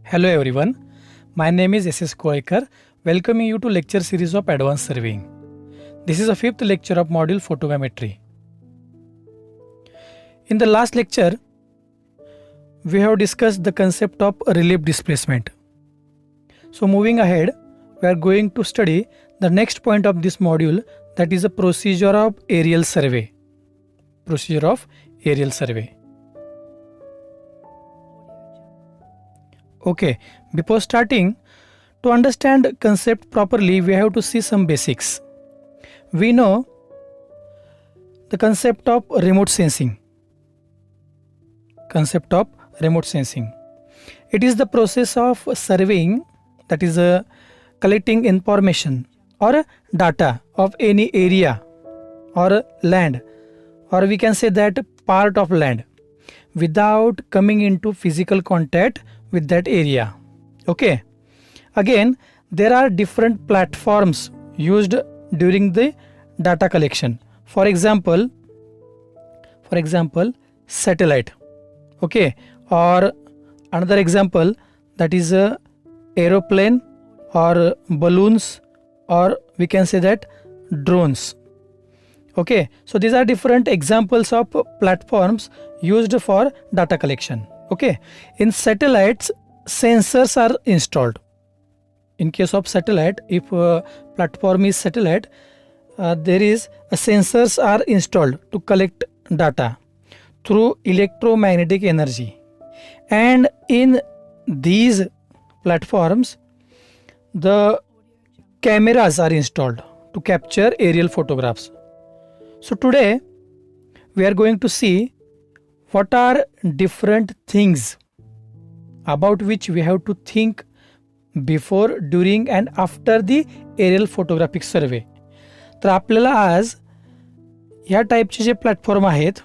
Hello everyone, my name is SS Koikar, welcoming you to lecture series of Advanced Surveying. This is the fifth lecture of module photogrammetry. In the last lecture, we have discussed the concept of relief displacement. So moving ahead, we are going to study the next point of this module, that is the procedure of aerial survey. Procedure of aerial survey. Okay, before starting, to understand concept properly, we have to see some basics. We know the concept of remote sensing. Concept of remote sensing. It is the process of surveying, that is collecting information or data of any area or land, or we can say that part of land, without coming into physical contact with that area. Okay, again there are different platforms used during the data collection. For example satellite, okay, or another example, that is a aeroplane or balloons, or we can say that drones. Okay, so these are different examples of platforms used for data collection. Okay, in satellites, sensors are installed. In case of satellite, if platform is satellite, there is sensors are installed to collect data through electromagnetic energy, and in these platforms the cameras are installed to capture aerial photographs. So today we are going to see what are different things about which we have to think before, during and after the aerial photographic survey. तर आपल्याला आज ह्या टाईपचे जे platform आहेत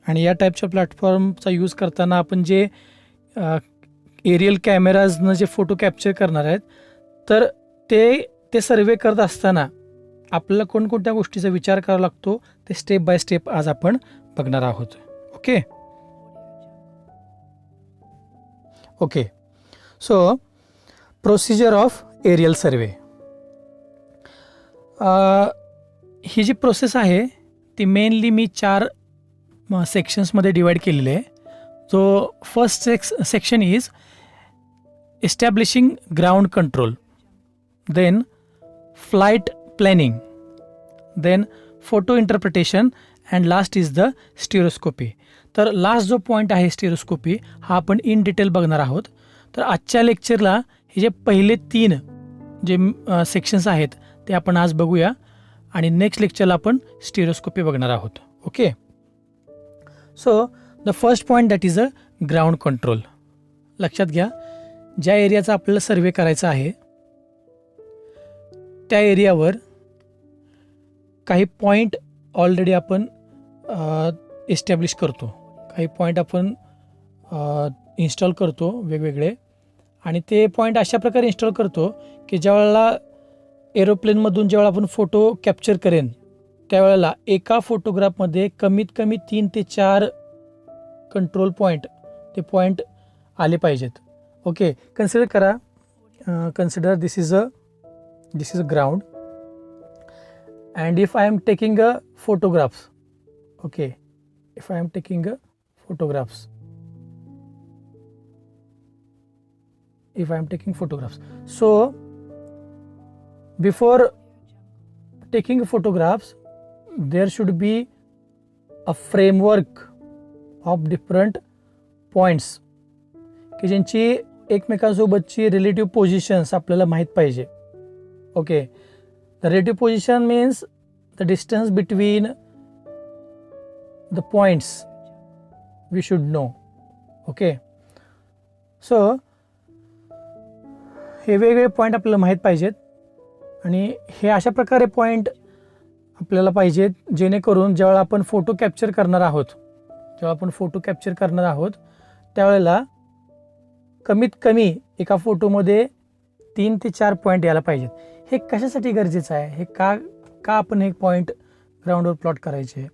आणि या टाईपच्या प्लॅटफॉर्मचा use करताना आपण जे एरियल कॅमेराजनं जे फोटो कॅप्चर करणार आहेत, तर ते सर्वे करत असताना आपल्याला कोणकोणत्या गोष्टीचा विचार करावा लागतो ते स्टेप बाय स्टेप आज आपण बघणार आहोत. Okay, so procedure of aerial survey. ही जी प्रोसेस आहे ती मेनली मी 4 सेक्शन्समध्ये डिवाइड केलेली आहे. जो first section is establishing ground control, then flight planning, then photo interpretation and last is the stereoscopy. तर लास्ट जो पॉईंट आहे स्टिरोस्कोपी, हा आपण इन डिटेल बघणार आहोत. तर आजच्या लेक्चरला हे जे पहिले 3 जे सेक्शन्स आहेत ते आपण आज बघूया आणि नेक्स्ट लेक्चरला आपण स्टिरोस्कोपी बघणार आहोत. Okay, so the first point that is a ground control. लक्षात घ्या, ज्या एरियाचा आपल्याला सर्वे करायचा आहे त्या एरियावर काही पॉईंट ऑलरेडी आपण एस्टॅब्लिश करतो, काही पॉईंट आपण इन्स्टॉल करतो वेगवेगळे, आणि ते पॉईंट अशा प्रकारे इन्स्टॉल करतो की ज्यावेळेला एरोप्लेनमधून ज्यावेळेला आपण फोटो कॅप्चर करेन त्यावेळेला एका फोटोग्राफमध्ये कमीत कमी 3 ते 4 कंट्रोल पॉईंट ते पॉईंट आले पाहिजेत. ओके, कन्सिडर करा, consider this is a ground and if I am taking a photographs, okay, if I am taking a photographs, so before taking photographs there should be a framework of different points की ज्यांची एकमेकांसोबतची relative positions आपल्याला माहीत पाहिजे. Okay, the relative position means the distance between the points we should know. Okay, so हे वेगवेगळे point आपल्याला माहीत पाहिजेत आणि हे अशा प्रकारे पॉईंट आपल्याला पाहिजेत जेणेकरून ज्यावेळेला आपण फोटो कॅप्चर करणार आहोत त्यावेळेला कमीत कमी एका फोटोमध्ये 3 ते 4 पॉईंट यायला पाहिजेत. हे कशासाठी गरजेचं आहे, हे का आपण हे पॉईंट ग्राउंडवर प्लॉट करायचे,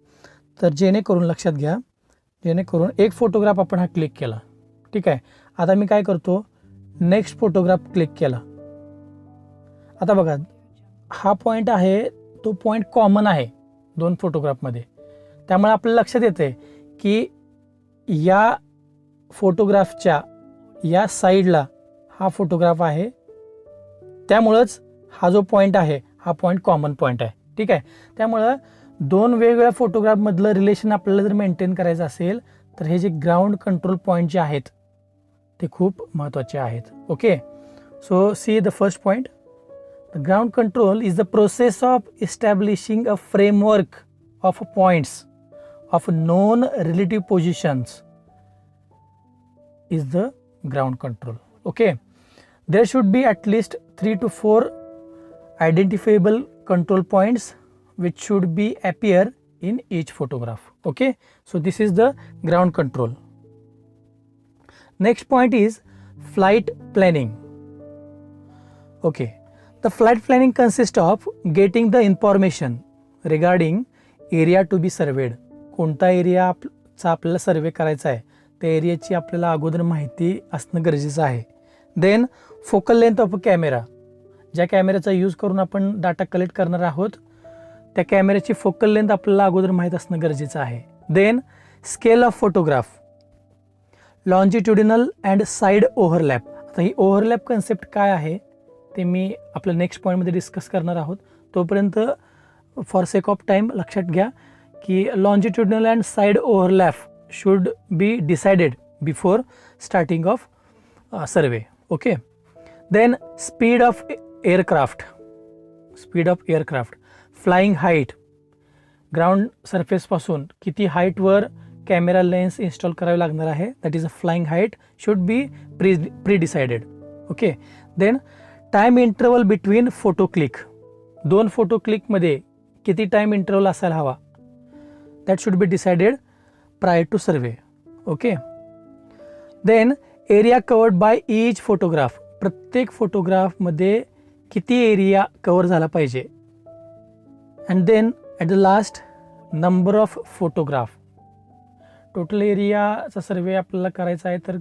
तर जेणेकरून लक्षात घ्या, जेणेकरून एक फोटोग्राफ आपण हा क्लिक केला, ठीक आहे. आता मी काय करतो, नेक्स्ट फोटोग्राफ क्लिक केला. आता बघा हा पॉईंट आहे तो पॉईंट कॉमन आहे दोन फोटोग्राफमध्ये, त्यामुळे आपल्याला लक्षात येते की या फोटोग्राफच्या या साईडला हा फोटोग्राफ आहे, त्यामुळंच हा जो पॉईंट आहे हा पॉईंट कॉमन पॉईंट आहे. ठीक आहे, त्यामुळं दोन वेगवेगळ्या फोटोग्राफमधलं रिलेशन आपल्याला जर मेंटेन करायचं असेल तर हे जे ग्राउंड कंट्रोल पॉईंट जे आहेत ते खूप महत्त्वाचे आहेत. Okay, so see the first point. The ground control is the process of इस्टॅब्लिशिंग a framework of points of known relative positions is the ground control. Okay, there should be at least 3 to 4 identifiable control points which should be appear in each photograph. Okay, so this is the ground control. Next point is flight planning. Okay, the flight planning consists of getting the information regarding area to be surveyed. कोणता area चा आपल्याला सर्वे करायचा आहे त्या एरियाची आपल्याला अगोदर माहिती असणं गरजेचं आहे. Then focal length of a camera, ज्या कॅमेऱ्याचा यूज करून आपण डाटा कलेक्ट करणार आहोत त्या कॅमेऱ्याची फोकल लेंथ आपल्याला अगोदर माहीत असणं गरजेचं आहे. Then scale of photograph, longitudinal and side overlap. आता ही ओव्हरलॅप कन्सेप्ट काय आहे ते मी आपल्या नेक्स्ट पॉईंटमध्ये डिस्कस करणार आहोत. तोपर्यंत फॉर सेक ऑफ टाईम लक्षात घ्या की longitudinal and side overlap should be decided before starting of survey. Okay, then speed of aircraft, flying height, ground surface पासून किती हाईट वर कॅमेरा लेन्स इन्स्टॉल करावे लागणार आहे, that is a flying height should be pre-decided. Okay, then time interval between photo click, दोन photo click मध्ये किती time interval असायला हवा, that should be decided prior to survey. Okay, then area covered by each photograph, प्रत्येक photograph मध्ये किती area cover झाला पाहिजे. and then at the last number of photograph, total एरियाचा सर्वे आपल्याला करायचा आहे तर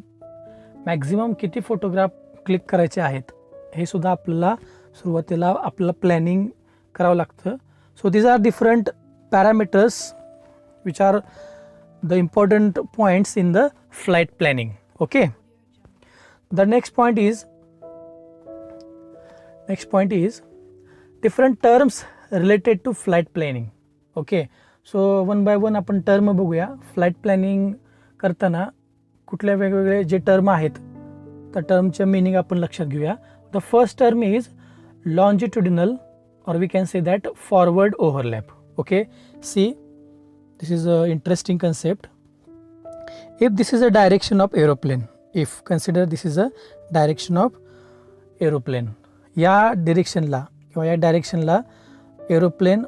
मॅक्झिमम किती फोटोग्राफ क्लिक करायचे आहेत हे सुद्धा आपल्याला सुरुवातीला आपल्याला प्लॅनिंग करावं लागतं. So these are different parameters which are the important points in the flight planning. Okay, the next point is different terms related to flight planning. Okay, so one by one आपण term बघूया. Flight planning करताना कुठल्या वेगवेगळे जे term आहेत त्या टर्मच्या meaning आपण लक्षात घेऊया. The first term is longitudinal or we can say that forward overlap. Okay, see, this is a interesting concept. If this is a direction of aeroplane, if consider this is a direction of aeroplane, या डिरेक्शनला किंवा या डायरेक्शनला aeroplane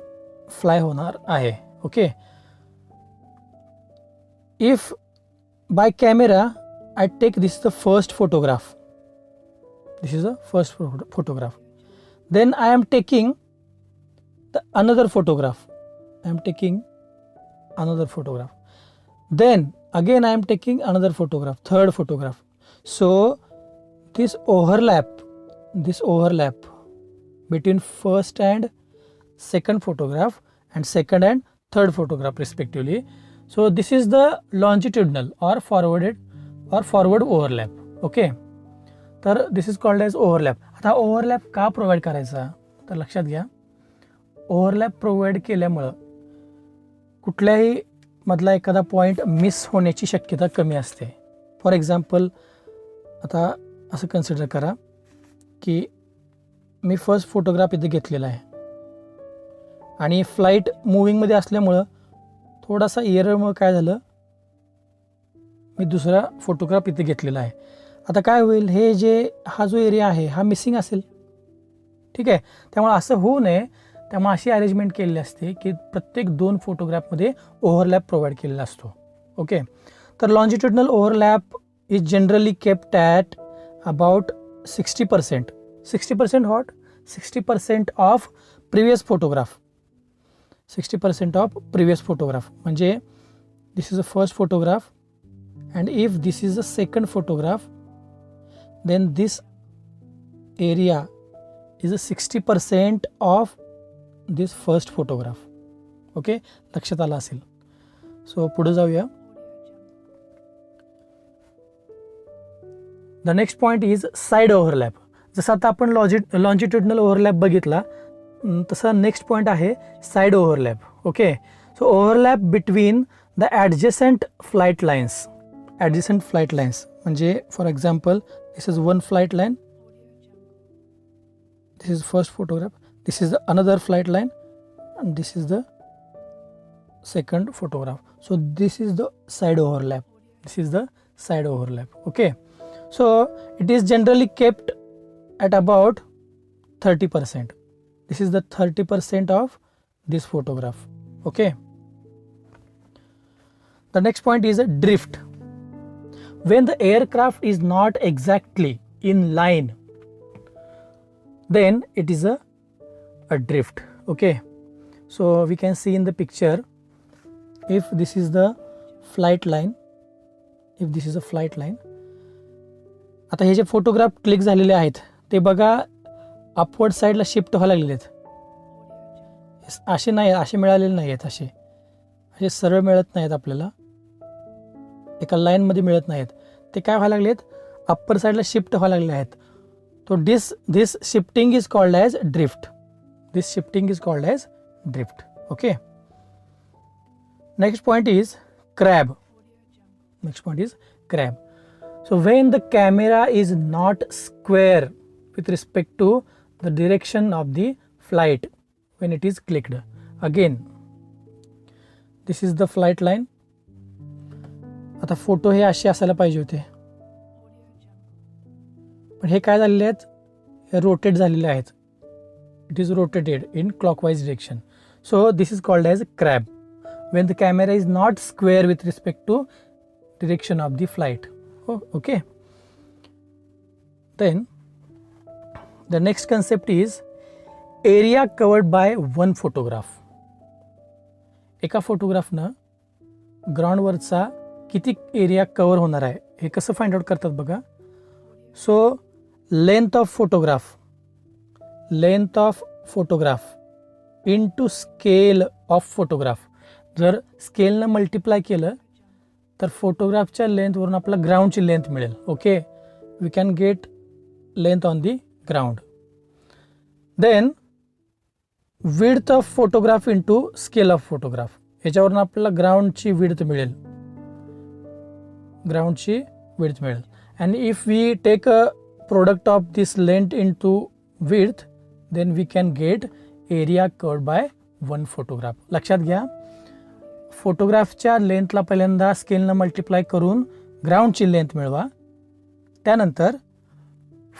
fly होणार आहे. Okay, if by camera I take this the first photograph, this is the first photograph, then I am taking the another photograph, then again I am taking another photograph, third photograph. So this overlap between first and second photograph and second and third photograph respectively, so this is the longitudinal or forward overlap. Okay, तर this is called as overlap. आता overlap का provide करायचा तर लक्षात घ्या, overlap provide केल्यामुळं कुठल्याही मधला एखादा पॉईंट मिस होण्याची शक्यता कमी असते. फॉर एक्झाम्पल आता असं कन्सिडर करा की मी फर्स्ट फोटोग्राफ इथे घेतलेला आहे आणि फ्लाईट मूविंगमध्ये असल्यामुळं थोडासा एररमुळं काय झालं, मी दुसरा फोटोग्राफ इथे घेतलेला आहे. आता काय होईल, हे जे हा जो एरिया आहे हा मिसिंग असेल. ठीक आहे, त्यामुळे असं होऊ नये त्यामुळे अशी अरेंजमेंट केलेली असते की प्रत्येक दोन फोटोग्राफमध्ये ओव्हरलॅप प्रोव्हाइड केलेला असतो. ओके, तर longitudinal overlap is generally kept at about 60%. 60% what? 60% of previous photograph. 60% of previous photograph म्हणजे this is a first photograph and if this is the second photograph, then this area is a 60% of this first photograph. Okay, लक्षात आलं असेल. So पुढे जाऊया. The next point is side overlap. जसं आता आपण longitudinal overlap बघितला, तसा नेक्स्ट पॉईंट आहे side overlap. Okay, so overlap between the adjacent flight lines. Adjacent flight lines म्हणजे for example this is one flight line, this is first photograph, this is another flight line and this is the second photograph. So this is the side overlap. This is the side overlap. Okay, so it is generally kept at about 30%. This is the 30% of this photograph. Okay, the next point is a drift. When the aircraft is not exactly in line, then it is a drift. Okay, so we can see in the picture, if this is the flight line, if this is a flight line, आता हे जे photograph click झालेले आहेत ते बघा upward साईडला shift व्हायला लागलेले आहेत. असे नाही, असे मिळालेले नाही आहेत, असे सरळ मिळत नाहीत आपल्याला, एका लाईनमध्ये मिळत नाहीत. ते काय व्हायला लागलेत, अप्पर साईडला शिफ्ट व्हायला लागले आहेत. तो this shifting is called as drift. This shifting is called as drift. Okay, next point is crab. Next point is crab. So when the camera is not square with respect to the direction of the flight when it is clicked, again this is the flight line. आता photo हे असे असायला पाहिजे होते, पण हे काय झालेले आहेत, हे rotate झालेले आहेत. It is rotated in clockwise direction. So this is called as crab when the camera is not square with respect to direction of the flight. Oh, okay. Then the next concept is area covered by one photograph. एका फोटोग्राफनं ग्राउंडवरचा किती area cover होणार आहे हे कसं find out करतात बघा. So length of photograph into scale of photograph. जर स्केलनं multiply केलं तर फोटोग्राफच्या लेंथवरून आपल्याला ग्राउंडची लेंथ मिळेल. Okay, we can get length on the ground. Then width of photograph into scale of photograph. याच्यावरून आपल्याला ग्राउंडची विड्थ मिळेल. And if we take a product of this length into width, then we can get area covered by one photograph. लक्षात घ्या, फोटोग्राफच्या लेंथला पहिल्यांदा स्केलनं multiply करून ग्राउंडची length मिळवा. त्यानंतर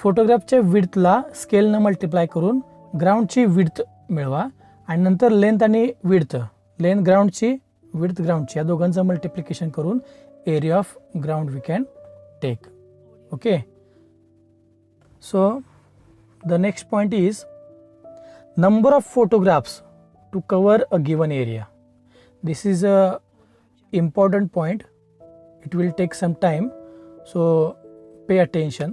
फोटोग्राफच्या विड्थला स्केलनं मल्टिप्लाय करून ग्राउंडची विड्थ मिळवा. आणि नंतर लेंथ आणि विड्थ, लेंथ ग्राउंडची, विड्थ ग्राउंडची, या दोघांचं मल्टिप्लिकेशन करून area of ground we can take. Okay, so the next point is number of photographs to cover a given area. This is a important point. It will take some time, so pay attention.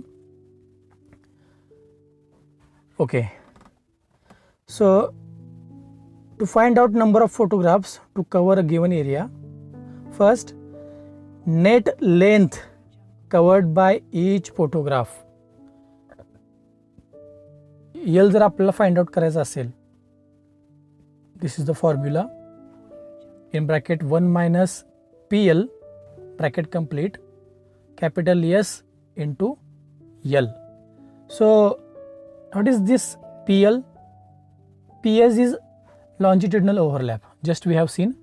Okay, so to find out number of photographs to cover a given area, first net length covered by each photograph. यल जर आपल्याला find out करायचं असेल, this is the formula in bracket 1 minus PL bracket complete capital S into L. So what is this PL? PS is longitudinal overlap. Just we have seen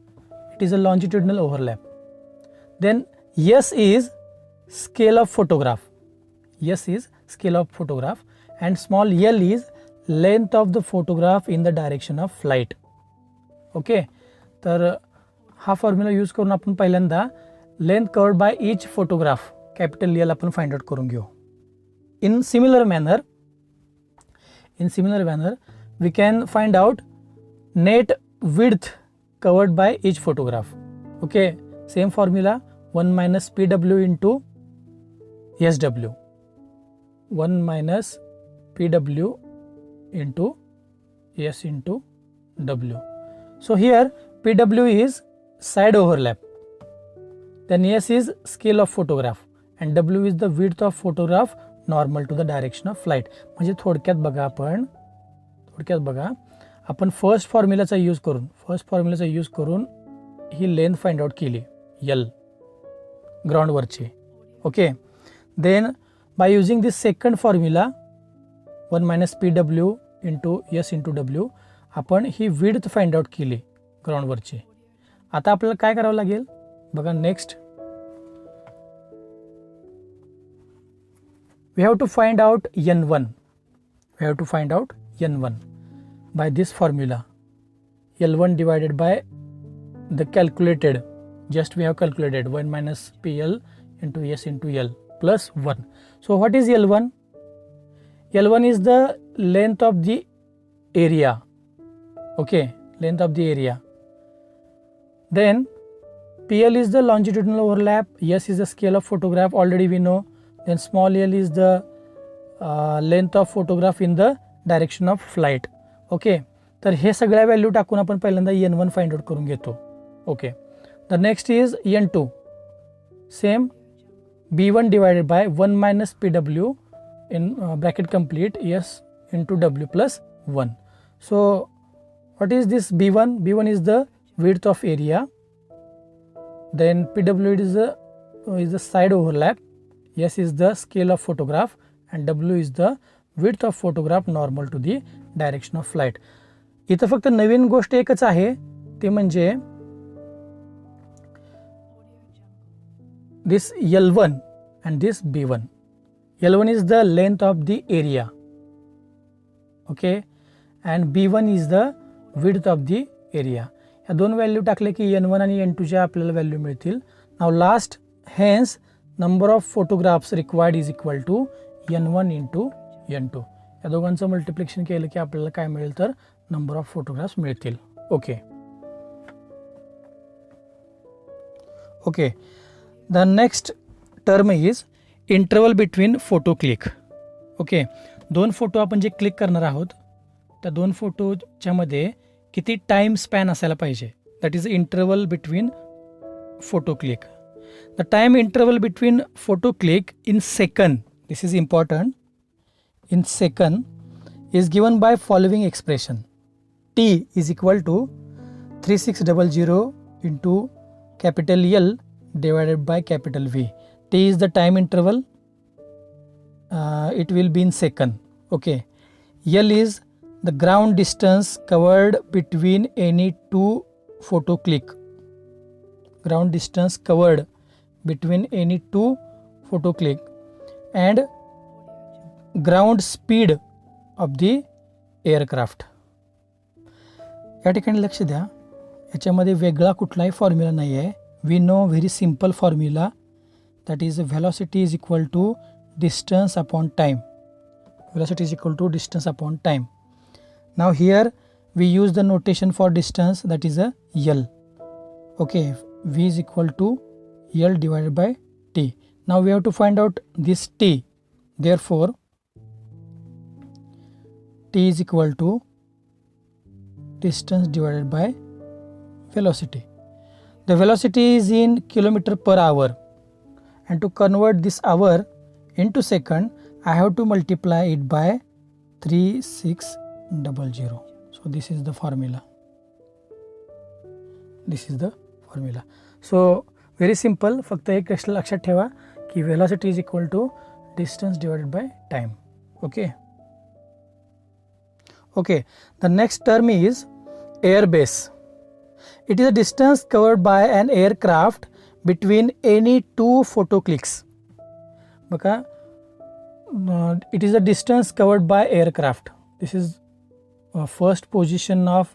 it is a longitudinal overlap. Then S is scale of photograph. S is scale of photograph. And small l is length of the photograph in the direction of flight. Okay, तर हा formula use करून आपण पहिल्यांदा length covered by each photograph capital L आपण find out करून घेऊ. In similar manner we can find out net width covered by each photograph. Okay, same formula 1 minus PW into SW. 1 minus PW into S into W. So here PW is side overlap, then S is scale of photograph and W is the width of photograph normal to the direction of flight. म्हणजे थोडक्यात बघा आपण first फॉर्म्युलाचा use करून ही length find out केली L ग्राउंडवरची. Okay, then by using this second formula 1 minus PW into S into W आपण ही विड्थ फाइंड आउट केली ग्राउंडवरची. आता आपल्याला काय करावं लागेल बघा, next we have to find out N1. By this formula, L1 divided by the calculated, just we have calculated 1 minus PL into S into L plus 1. So what is L1? L1 is the length of the area. Okay, length of the area. Then PL is the longitudinal overlap, S is the scale of photograph, already we know. Then small l is the length of photograph in the direction of flight. Okay, तर हे सगळ्या value टाकून आपण पहिल्यांदा N1 find out करून घेतो. Okay, the next is N2. Same B1 divided by 1 minus PW in bracket complete S into W plus 1. So what is this B1? B1 is the width of area. Then PW is the side overlap. S is the scale of photograph and W is the width of photograph normal to the direction of flight. इथं फक्त नवीन गोष्ट एकच आहे, ते म्हणजे this L1 and this B1. L1 is the length of the area, okay, and B1 is the width of the area. या दोन value टाकले की N1 आणि N2 च्या आपल्याला व्हॅल्यू मिळतील. Now last, hence number of photographs required is equal to N1 into N2. या दोघांचं मल्टिप्लिकेशन केलं की आपल्याला काय मिळेल तर नंबर ऑफ फोटोग्राफ्स मिळतील. Okay okay, the next term is interval between photo click. Okay, दोन फोटो आपण जे क्लिक करणार आहोत त्या दोन फोटोच्या मध्ये किती टाइम स्पॅन असायला पाहिजे, that is interval between photo click. The time interval between photo click in second, this is important, in second is given by following expression. T is equal to 3600 into capital L divided by capital V. T is the time interval, it will be in second. Okay, L is the ground distance covered between any two photo click. Ground distance covered between any two photo click and ground speed of the aircraft. या ठिकाणी लक्ष द्या, याच्यामध्ये वेगळा कुठलाही formula नाही आहे. We know very simple formula, that is velocity is equal to distance upon time. Velocity is equal to distance upon time. Now here we use the notation for distance, that is a L. Okay, V is equal to L divided by T. Now we have to find out this T. Therefore T is equal to distance divided by velocity. The velocity is in kilometer per hour, and to convert this hour into second I have to multiply it by 3600. So this is the formula. So very simple. फक्त एक लक्षात ठेवा की velocity is equal to distance divided by time. Okay, the next term is airbase. It is a distance covered by an aircraft between any two photo clicks. बघा, it is a distance covered by aircraft. This is first position of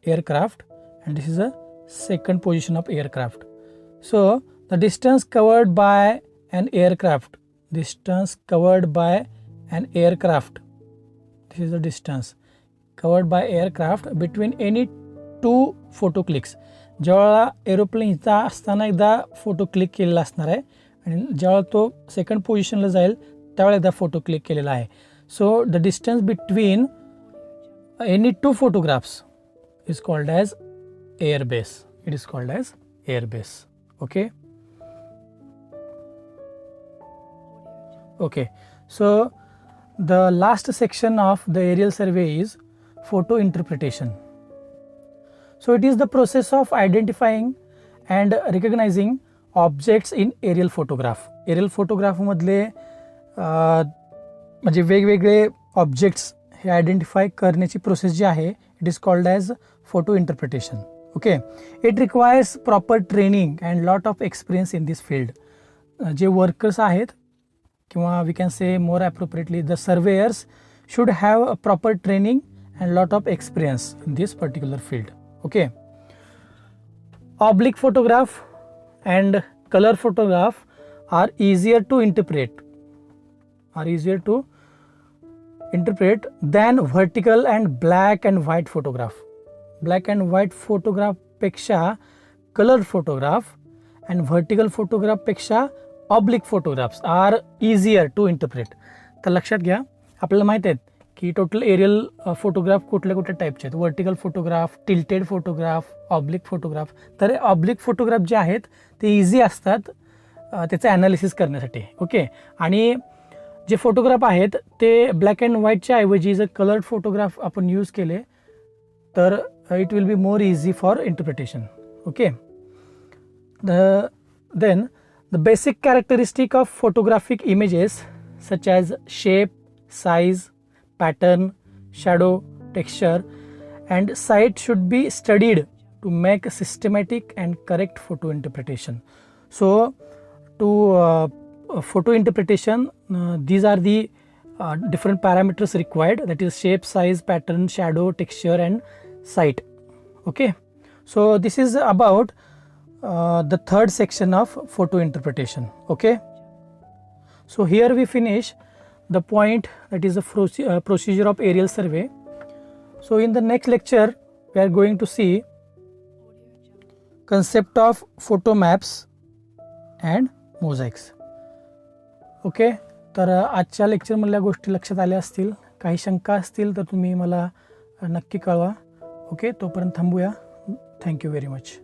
aircraft and this is a second position of aircraft. So the distance covered by an aircraft, this is the distance covered by aircraft between any two photo clicks. जेव्हा aeroplane इथं असताना एकदा photo click केलेला असणार आहे आणि जेव्हा तो सेकंड पोझिशनला जाईल त्यावेळेला एकदा फोटो क्लिक केलेला आहे. So the distance between any two photographs is called as air base. It is called as air base. Okay okay, so the last section of the aerial survey is photo interpretation. So it is the process of identifying and recognizing objects in aerial photograph. Aerial photograph मधले म्हणजे वेगवेगळे objects हे identify करण्याची process जी आहे it is called as photo interpretation. Okay, it requires proper training and lot of experience in this field. जे workers आहेत किंवा we can say more appropriately the surveyors should have a proper training and lot of experience in this particular field. Okay, oblique photograph and colour photograph are easier to interpret than vertical and black and white photograph. Black and white photograph पेक्षा colour photograph and vertical photograph पेक्षा oblique photographs are easier to interpret. तर लक्षात घ्या, आपल्याला माहीत आहेत की total aerial photograph कुठल्या कुठल्या टाईपचे आहेत. Vertical photograph, tilted photograph, oblique photograph. तर ऑब्लिक फोटोग्राफ जे आहेत ते इझी असतात त्याचं ॲनालिसिस करण्यासाठी. ओके, आणि जे फोटोग्राफ आहेत ते ब्लॅक अँड व्हाईटच्या ऐवजी जर कलर्ड फोटोग्राफ आपण यूज केले तर it will be more easy for interpretation. Okay, then the basic characteristic of photographic images such as shape, size, pattern, shadow, texture and sight should be studied to make a systematic and correct photo interpretation. So to photo interpretation these are the different parameters required, that is shape, size, pattern, shadow, texture and sight. Okay, so this is about the third section of photo interpretation. Okay, so here we finish the point, that is the procedure of aerial survey. So in the next lecture we are going to see concept of photo maps and mosaics. Okay, तर आजच्या लेक्चरमधल्या गोष्टी लक्षात आल्या असतील. काही शंका असतील तर तुम्ही मला नक्की कळवा. ओके, तोपर्यंत थांबूया. Thank you very much.